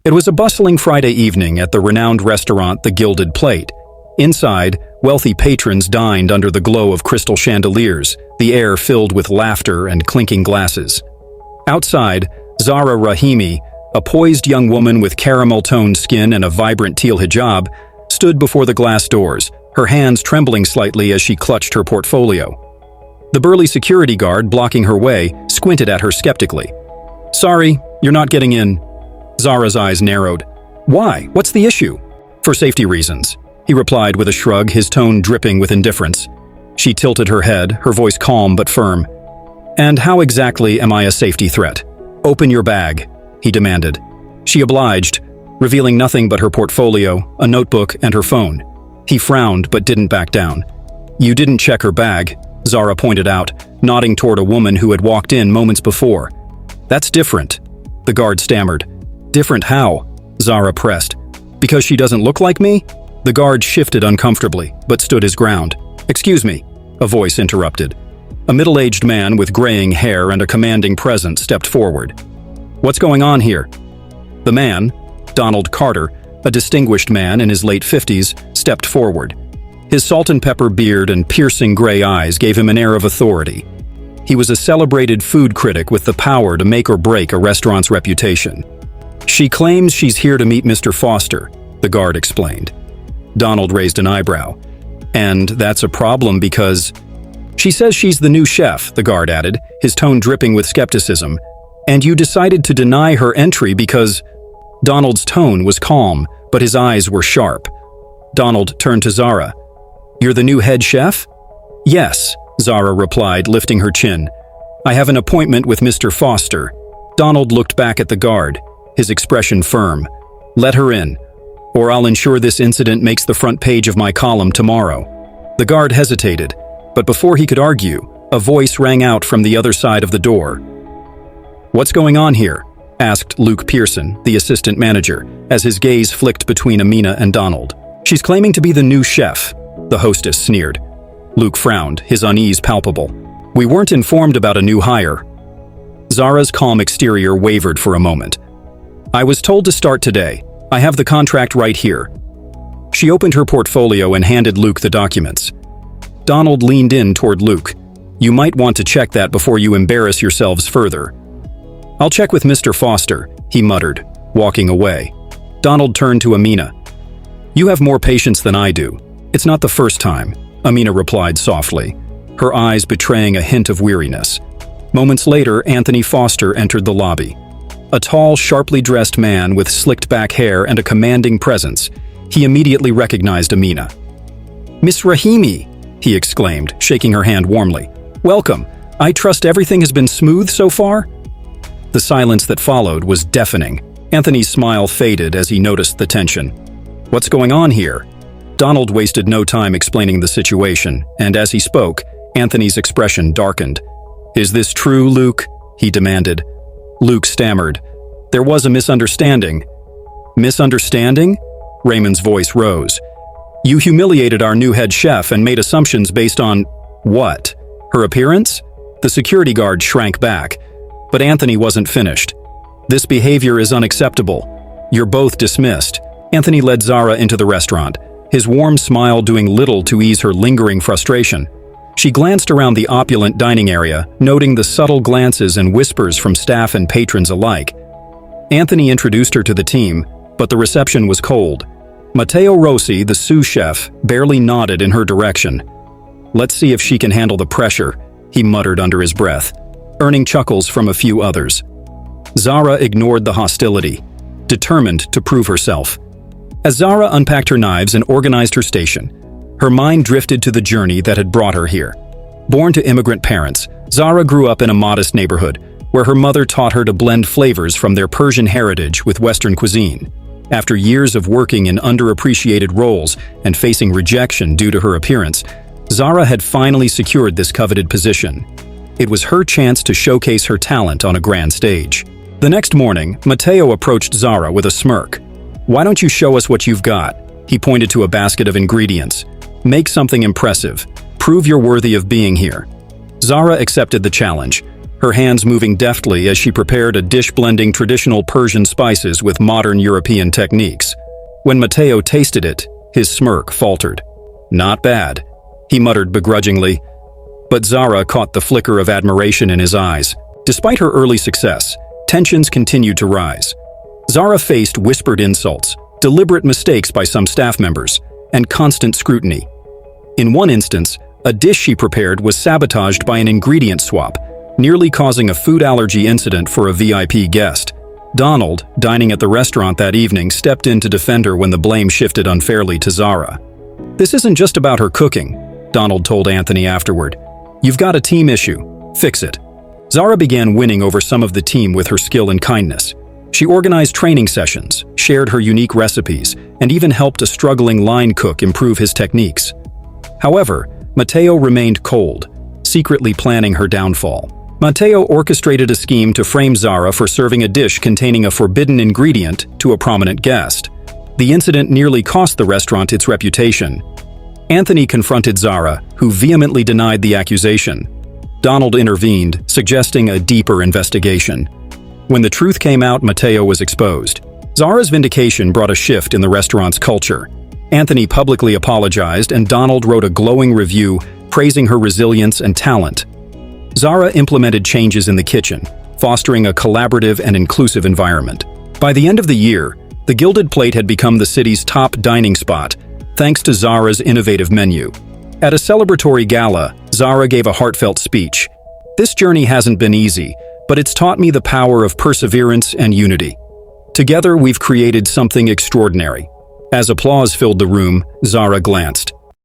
It was a bustling Friday evening at the renowned restaurant The Gilded Plate. Inside, wealthy patrons dined under the glow of crystal chandeliers, the air filled with laughter and clinking glasses. Outside, Zahra Rahimi, a poised young woman with caramel-toned skin and a vibrant teal hijab, stood before the glass doors, her hands trembling slightly as she clutched her portfolio. The burly security guard blocking her way squinted at her skeptically. "Sorry, you're not getting in." Zahra's eyes narrowed. "Why? What's the issue?" "For safety reasons," he replied with a shrug, his tone dripping with indifference. She tilted her head, her voice calm but firm. "And how exactly am I a safety threat?" "Open your bag," he demanded. She obliged, revealing nothing but her portfolio, a notebook, and her phone. He frowned but didn't back down. "You didn't check her bag," Zahra pointed out, nodding toward a woman who had walked in moments before. "That's different," the guard stammered. "Different how?" Zahra pressed. "Because she doesn't look like me?" The guard shifted uncomfortably, but stood his ground. "Excuse me," a voice interrupted. A middle-aged man with graying hair and a commanding presence stepped forward. "What's going on here?" The man, Donald Carter, a distinguished man in his late 50s, stepped forward. His salt-and-pepper beard and piercing gray eyes gave him an air of authority. He was a celebrated food critic with the power to make or break a restaurant's reputation. "She claims she's here to meet Mr. Foster," the guard explained. Donald raised an eyebrow. "And that's a problem because—" "She says she's the new chef," the guard added, his tone dripping with skepticism. "And you decided to deny her entry because—" Donald's tone was calm, but his eyes were sharp. Donald turned to Zahra. "You're the new head chef?" "Yes," Zahra replied, lifting her chin. "I have an appointment with Mr. Foster." Donald looked back at the guard, his expression firm. "Let her in, or I'll ensure this incident makes the front page of my column tomorrow." The guard hesitated, but before he could argue, a voice rang out from the other side of the door. "What's going on here?" asked Luke Pearson, the assistant manager, as his gaze flicked between Amina and Donald. "She's claiming to be the new chef," the hostess sneered. Luke frowned, his unease palpable. "We weren't informed about a new hire." Zahra's calm exterior wavered for a moment. "I was told to start today. I have the contract right here." She opened her portfolio and handed Luke the documents. Donald leaned in toward Luke. "You might want to check that before you embarrass yourselves further." "I'll check with Mr. Foster," he muttered, walking away. Donald turned to Amina. "You have more patience than I do. It's not the first time," Amina replied softly, her eyes betraying a hint of weariness. Moments later, Anthony Foster entered the lobby. A tall, sharply dressed man with slicked-back hair and a commanding presence. He immediately recognized Amina. "Miss Rahimi!" he exclaimed, shaking her hand warmly. "Welcome. I trust everything has been smooth so far?" The silence that followed was deafening. Anthony's smile faded as he noticed the tension. "What's going on here?" Donald wasted no time explaining the situation, and as he spoke, Anthony's expression darkened. "Is this true, Luke?" he demanded. Luke stammered. "There was a misunderstanding." "Misunderstanding?" Raymond's voice rose. "You humiliated our new head chef and made assumptions based on— what? Her appearance?" The security guard shrank back, but Anthony wasn't finished. "This behavior is unacceptable. You're both dismissed." Anthony led Zahra into the restaurant, his warm smile doing little to ease her lingering frustration. She glanced around the opulent dining area, noting the subtle glances and whispers from staff and patrons alike. Anthony introduced her to the team, but the reception was cold. Matteo Rossi, the sous chef, barely nodded in her direction. "Let's see if she can handle the pressure," he muttered under his breath, earning chuckles from a few others. Zahra ignored the hostility, determined to prove herself. As Zahra unpacked her knives and organized her station, her mind drifted to the journey that had brought her here. Born to immigrant parents, Zahra grew up in a modest neighborhood where her mother taught her to blend flavors from their Persian heritage with Western cuisine. After years of working in underappreciated roles and facing rejection due to her appearance, Zahra had finally secured this coveted position. It was her chance to showcase her talent on a grand stage. The next morning, Matteo approached Zahra with a smirk. "Why don't you show us what you've got?" He pointed to a basket of ingredients. "Make something impressive. Prove you're worthy of being here." Zahra accepted the challenge, her hands moving deftly as she prepared a dish blending traditional Persian spices with modern European techniques. When Matteo tasted it, his smirk faltered. "Not bad," he muttered begrudgingly. But Zahra caught the flicker of admiration in his eyes. Despite her early success, tensions continued to rise. Zahra faced whispered insults, deliberate mistakes by some staff members, and constant scrutiny. In one instance, a dish she prepared was sabotaged by an ingredient swap, nearly causing a food allergy incident for a VIP guest. Donald, dining at the restaurant that evening, stepped in to defend her when the blame shifted unfairly to Zahra. "This isn't just about her cooking," Donald told Anthony afterward. "You've got a team issue. Fix it." Zahra began winning over some of the team with her skill and kindness. She organized training sessions, shared her unique recipes, and even helped a struggling line cook improve his techniques. However, Matteo remained cold, secretly planning her downfall. Matteo orchestrated a scheme to frame Zahra for serving a dish containing a forbidden ingredient to a prominent guest. The incident nearly cost the restaurant its reputation. Anthony confronted Zahra, who vehemently denied the accusation. Donald intervened, suggesting a deeper investigation. When the truth came out, Matteo was exposed. Zahra's vindication brought a shift in the restaurant's culture. Anthony publicly apologized, and Donald wrote a glowing review praising her resilience and talent. Zahra implemented changes in the kitchen, fostering a collaborative and inclusive environment. By the end of the year, the Gilded Plate had become the city's top dining spot, thanks to Zahra's innovative menu. At a celebratory gala, Zahra gave a heartfelt speech. "This journey hasn't been easy, but it's taught me the power of perseverance and unity. Together, we've created something extraordinary." As applause filled the room, Zahra glanced.